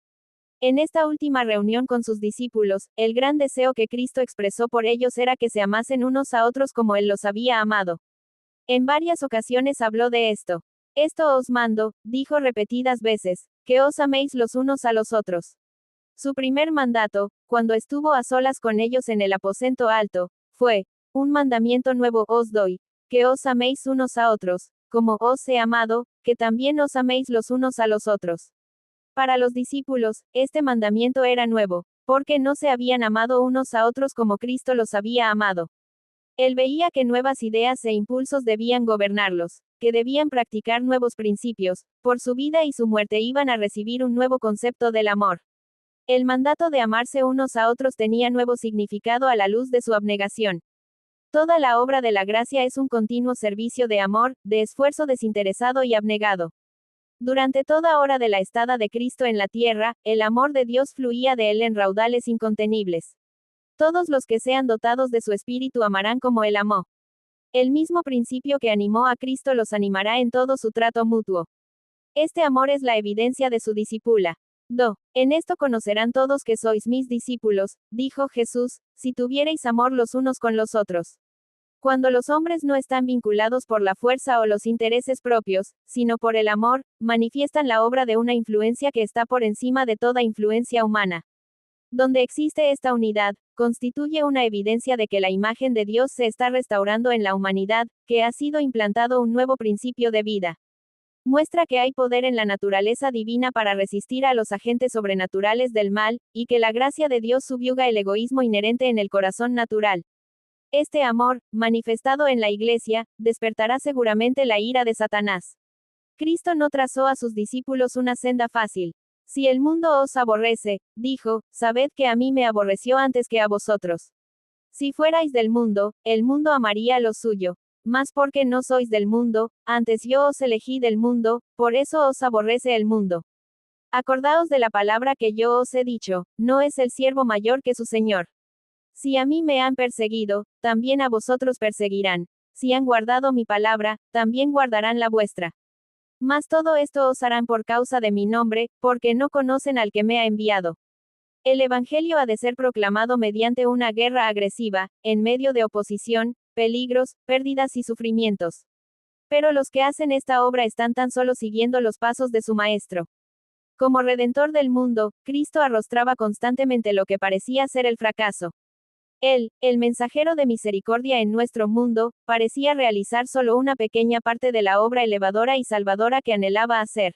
En esta última reunión con sus discípulos, el gran deseo que Cristo expresó por ellos era que se amasen unos a otros como Él los había amado. En varias ocasiones habló de esto. Esto os mando, dijo repetidas veces, que os améis los unos a los otros. Su primer mandato, cuando estuvo a solas con ellos en el aposento alto, fue, un mandamiento nuevo os doy, que os améis unos a otros, como os he amado, que también os améis los unos a los otros. Para los discípulos, este mandamiento era nuevo, porque no se habían amado unos a otros como Cristo los había amado. Él veía que nuevas ideas e impulsos debían gobernarlos, que debían practicar nuevos principios, por su vida y su muerte iban a recibir un nuevo concepto del amor. El mandato de amarse unos a otros tenía nuevo significado a la luz de su abnegación. Toda la obra de la gracia es un continuo servicio de amor, de esfuerzo desinteresado y abnegado. Durante toda hora de la estada de Cristo en la tierra, el amor de Dios fluía de él en raudales incontenibles. Todos los que sean dotados de su espíritu amarán como él amó. El mismo principio que animó a Cristo los animará en todo su trato mutuo. Este amor es la evidencia de su discípula. En esto conocerán todos que sois mis discípulos, dijo Jesús, si tuviereis amor los unos con los otros. Cuando los hombres no están vinculados por la fuerza o los intereses propios, sino por el amor, manifiestan la obra de una influencia que está por encima de toda influencia humana. Donde existe esta unidad, constituye una evidencia de que la imagen de Dios se está restaurando en la humanidad, que ha sido implantado un nuevo principio de vida. Muestra que hay poder en la naturaleza divina para resistir a los agentes sobrenaturales del mal, y que la gracia de Dios subyuga el egoísmo inherente en el corazón natural. Este amor, manifestado en la Iglesia, despertará seguramente la ira de Satanás. Cristo no trazó a sus discípulos una senda fácil. Si el mundo os aborrece, dijo, sabed que a mí me aborreció antes que a vosotros. Si fuerais del mundo, el mundo amaría lo suyo. Mas porque no sois del mundo, antes yo os elegí del mundo, por eso os aborrece el mundo. Acordaos de la palabra que yo os he dicho, no es el siervo mayor que su señor. Si a mí me han perseguido, también a vosotros perseguirán. Si han guardado mi palabra, también guardarán la vuestra. Mas todo esto os harán por causa de mi nombre, porque no conocen al que me ha enviado. El Evangelio ha de ser proclamado mediante una guerra agresiva, en medio de oposición, peligros, pérdidas y sufrimientos. Pero los que hacen esta obra están tan solo siguiendo los pasos de su Maestro. Como Redentor del mundo, Cristo arrostraba constantemente lo que parecía ser el fracaso. Él, el mensajero de misericordia en nuestro mundo, parecía realizar solo una pequeña parte de la obra elevadora y salvadora que anhelaba hacer.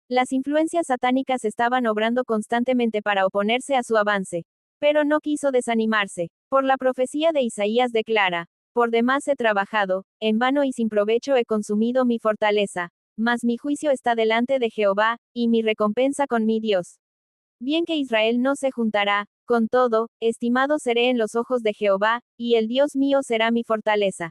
Las influencias satánicas estaban obrando constantemente para oponerse a su avance. Pero no quiso desanimarse. Por la profecía de Isaías declara, por demás he trabajado, en vano y sin provecho he consumido mi fortaleza, mas mi juicio está delante de Jehová, y mi recompensa con mi Dios. Bien que Israel no se juntará, con todo, estimado seré en los ojos de Jehová, y el Dios mío será mi fortaleza.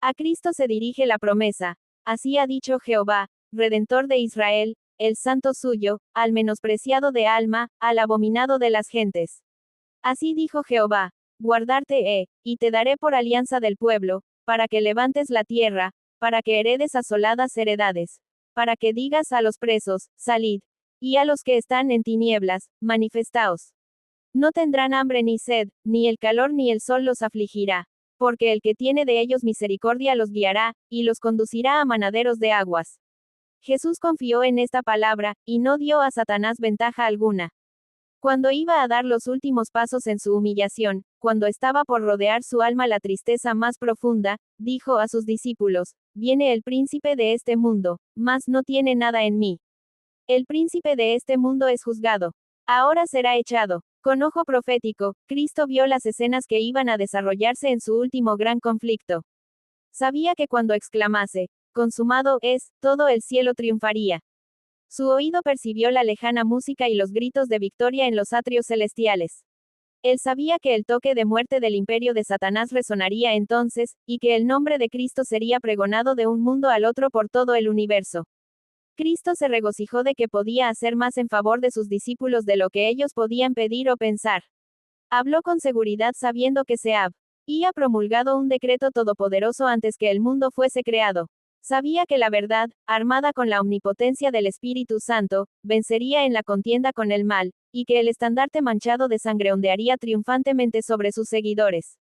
A Cristo se dirige la promesa. Así ha dicho Jehová, Redentor de Israel, el santo suyo, al menospreciado de alma, al abominado de las gentes. Así dijo Jehová, guardarte he, y te daré por alianza del pueblo, para que levantes la tierra, para que heredes asoladas heredades, para que digas a los presos, salid, y a los que están en tinieblas, manifestaos. No tendrán hambre ni sed, ni el calor ni el sol los afligirá, porque el que tiene de ellos misericordia los guiará, y los conducirá a manaderos de aguas. Jesús confió en esta palabra, y no dio a Satanás ventaja alguna. Cuando iba a dar los últimos pasos en su humillación, cuando estaba por rodear su alma la tristeza más profunda, dijo a sus discípulos, viene el príncipe de este mundo, mas no tiene nada en mí. El príncipe de este mundo es juzgado. Ahora será echado. Con ojo profético, Cristo vio las escenas que iban a desarrollarse en su último gran conflicto. Sabía que cuando exclamase, consumado es, todo el cielo triunfaría. Su oído percibió la lejana música y los gritos de victoria en los atrios celestiales. Él sabía que el toque de muerte del imperio de Satanás resonaría entonces, y que el nombre de Cristo sería pregonado de un mundo al otro por todo el universo. Cristo se regocijó de que podía hacer más en favor de sus discípulos de lo que ellos podían pedir o pensar. Habló con seguridad sabiendo que se había promulgado un decreto todopoderoso antes que el mundo fuese creado. Sabía que la verdad, armada con la omnipotencia del Espíritu Santo, vencería en la contienda con el mal, y que el estandarte manchado de sangre ondearía triunfantemente sobre sus seguidores.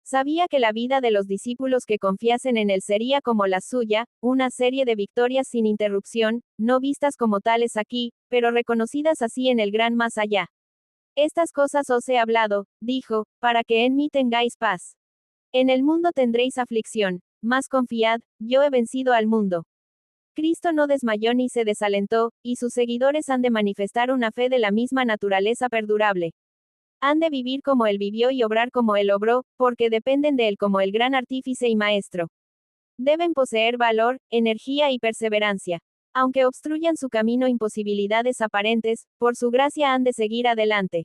Sabía que la vida de los discípulos que confiasen en él sería como la suya, una serie de victorias sin interrupción, no vistas como tales aquí, pero reconocidas así en el gran más allá. Estas cosas os he hablado, dijo, para que en mí tengáis paz. En el mundo tendréis aflicción, mas confiad, yo he vencido al mundo. Cristo no desmayó ni se desalentó, y sus seguidores han de manifestar una fe de la misma naturaleza perdurable. Han de vivir como Él vivió y obrar como Él obró, porque dependen de Él como el gran artífice y maestro. Deben poseer valor, energía y perseverancia. Aunque obstruyan su camino imposibilidades aparentes, por su gracia han de seguir adelante.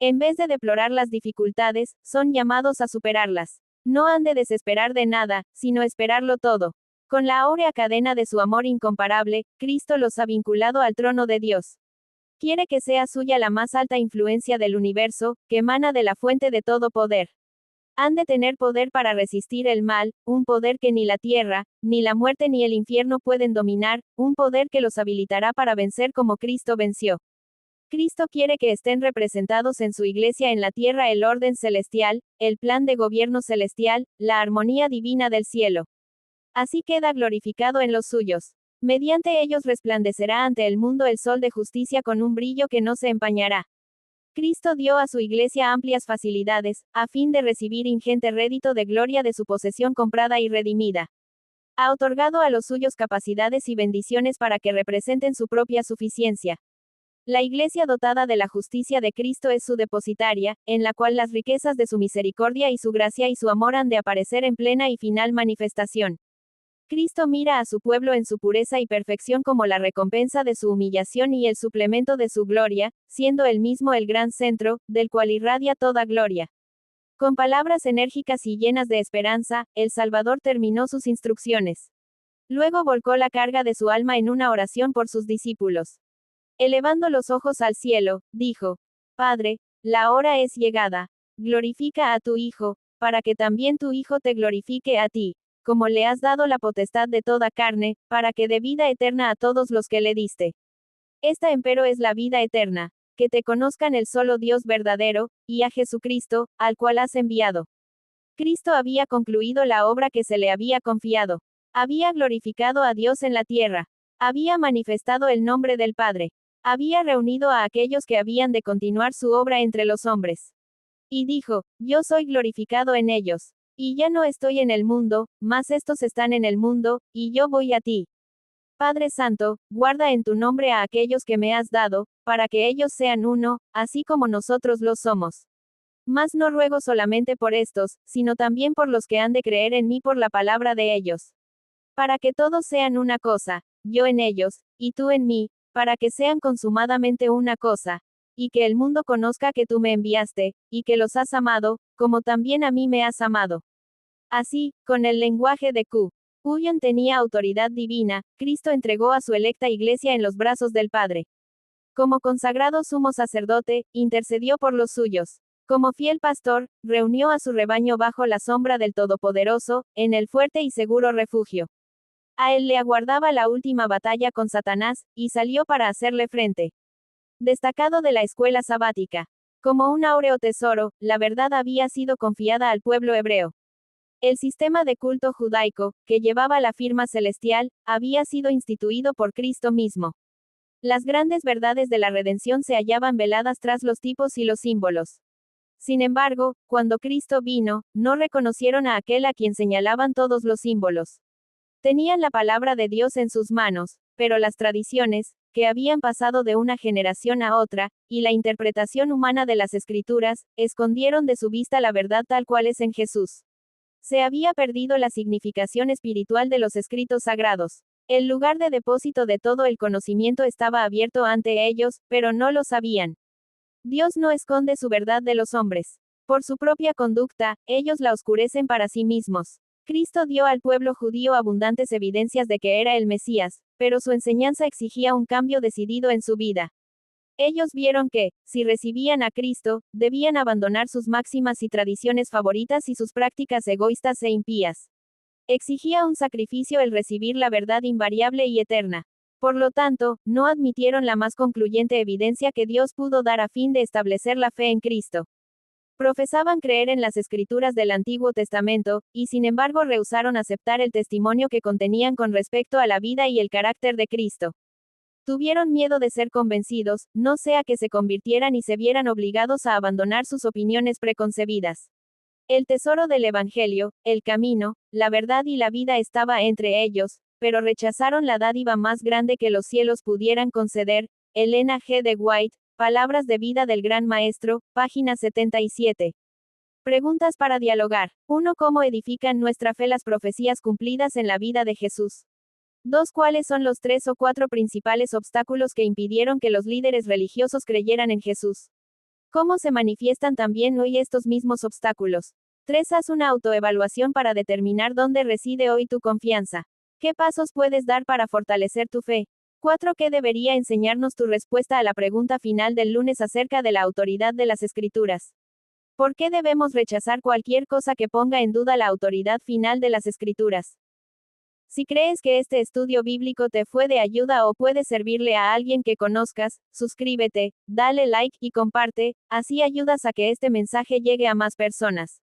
En vez de deplorar las dificultades, son llamados a superarlas. No han de desesperar de nada, sino esperarlo todo. Con la áurea cadena de su amor incomparable, Cristo los ha vinculado al trono de Dios. Quiere que sea suya la más alta influencia del universo, que emana de la fuente de todo poder. Han de tener poder para resistir el mal, un poder que ni la tierra, ni la muerte ni el infierno pueden dominar, un poder que los habilitará para vencer como Cristo venció. Cristo quiere que estén representados en su iglesia en la tierra el orden celestial, el plan de gobierno celestial, la armonía divina del cielo. Así queda glorificado en los suyos. Mediante ellos resplandecerá ante el mundo el sol de justicia con un brillo que no se empañará. Cristo dio a su iglesia amplias facilidades, a fin de recibir ingente rédito de gloria de su posesión comprada y redimida. Ha otorgado a los suyos capacidades y bendiciones para que representen su propia suficiencia. La iglesia dotada de la justicia de Cristo es su depositaria, en la cual las riquezas de su misericordia y su gracia y su amor han de aparecer en plena y final manifestación. Cristo mira a su pueblo en su pureza y perfección como la recompensa de su humillación y el suplemento de su gloria, siendo él mismo el gran centro, del cual irradia toda gloria. Con palabras enérgicas y llenas de esperanza, el Salvador terminó sus instrucciones. Luego volcó la carga de su alma en una oración por sus discípulos. Elevando los ojos al cielo, dijo, Padre, la hora es llegada. Glorifica a tu Hijo, para que también tu Hijo te glorifique a ti, como le has dado la potestad de toda carne, para que dé vida eterna a todos los que le diste. Esta empero es la vida eterna, que te conozcan el solo Dios verdadero, y a Jesucristo, al cual has enviado. Cristo había concluido la obra que se le había confiado. Había glorificado a Dios en la tierra. Había manifestado el nombre del Padre. Había reunido a aquellos que habían de continuar su obra entre los hombres. Y dijo, yo soy glorificado en ellos. Y ya no estoy en el mundo, mas estos están en el mundo, y yo voy a ti. Padre Santo, guarda en tu nombre a aquellos que me has dado, para que ellos sean uno, así como nosotros lo somos. Mas no ruego solamente por estos, sino también por los que han de creer en mí por la palabra de ellos. Para que todos sean una cosa, yo en ellos, y tú en mí, para que sean consumadamente una cosa, y que el mundo conozca que tú me enviaste, y que los has amado, como también a mí me has amado. Así, con el lenguaje de Cuyon tenía autoridad divina, Cristo entregó a su electa iglesia en los brazos del Padre. Como consagrado sumo sacerdote, intercedió por los suyos. Como fiel pastor, reunió a su rebaño bajo la sombra del Todopoderoso, en el fuerte y seguro refugio. A él le aguardaba la última batalla con Satanás, y salió para hacerle frente. Destacado de la escuela sabática. Como un áureo tesoro, la verdad había sido confiada al pueblo hebreo. El sistema de culto judaico, que llevaba la firma celestial, había sido instituido por Cristo mismo. Las grandes verdades de la redención se hallaban veladas tras los tipos y los símbolos. Sin embargo, cuando Cristo vino, no reconocieron a aquel a quien señalaban todos los símbolos. Tenían la palabra de Dios en sus manos, pero las tradiciones, que habían pasado de una generación a otra, y la interpretación humana de las Escrituras, escondieron de su vista la verdad tal cual es en Jesús. Se había perdido la significación espiritual de los escritos sagrados. El lugar de depósito de todo el conocimiento estaba abierto ante ellos, pero no lo sabían. Dios no esconde su verdad de los hombres. Por su propia conducta, ellos la oscurecen para sí mismos. Cristo dio al pueblo judío abundantes evidencias de que era el Mesías, pero su enseñanza exigía un cambio decidido en su vida. Ellos vieron que, si recibían a Cristo, debían abandonar sus máximas y tradiciones favoritas y sus prácticas egoístas e impías. Exigía un sacrificio el recibir la verdad invariable y eterna. Por lo tanto, no admitieron la más concluyente evidencia que Dios pudo dar a fin de establecer la fe en Cristo. Profesaban creer en las escrituras del Antiguo Testamento, y sin embargo rehusaron aceptar el testimonio que contenían con respecto a la vida y el carácter de Cristo. Tuvieron miedo de ser convencidos, no sea que se convirtieran y se vieran obligados a abandonar sus opiniones preconcebidas. El tesoro del Evangelio, el camino, la verdad y la vida estaba entre ellos, pero rechazaron la dádiva más grande que los cielos pudieran conceder. Elena G. de White, Palabras de vida del Gran Maestro, página 77. Preguntas para dialogar. 1. ¿Cómo edifican nuestra fe las profecías cumplidas en la vida de Jesús? 2. ¿Cuáles son los 3 o 4 principales obstáculos que impidieron que los líderes religiosos creyeran en Jesús? ¿Cómo se manifiestan también hoy estos mismos obstáculos? 3. Haz una autoevaluación para determinar dónde reside hoy tu confianza. ¿Qué pasos puedes dar para fortalecer tu fe? 4. ¿Qué debería enseñarnos tu respuesta a la pregunta final del lunes acerca de la autoridad de las Escrituras? ¿Por qué debemos rechazar cualquier cosa que ponga en duda la autoridad final de las Escrituras? Si crees que este estudio bíblico te fue de ayuda o puede servirle a alguien que conozcas, suscríbete, dale like y comparte, así ayudas a que este mensaje llegue a más personas.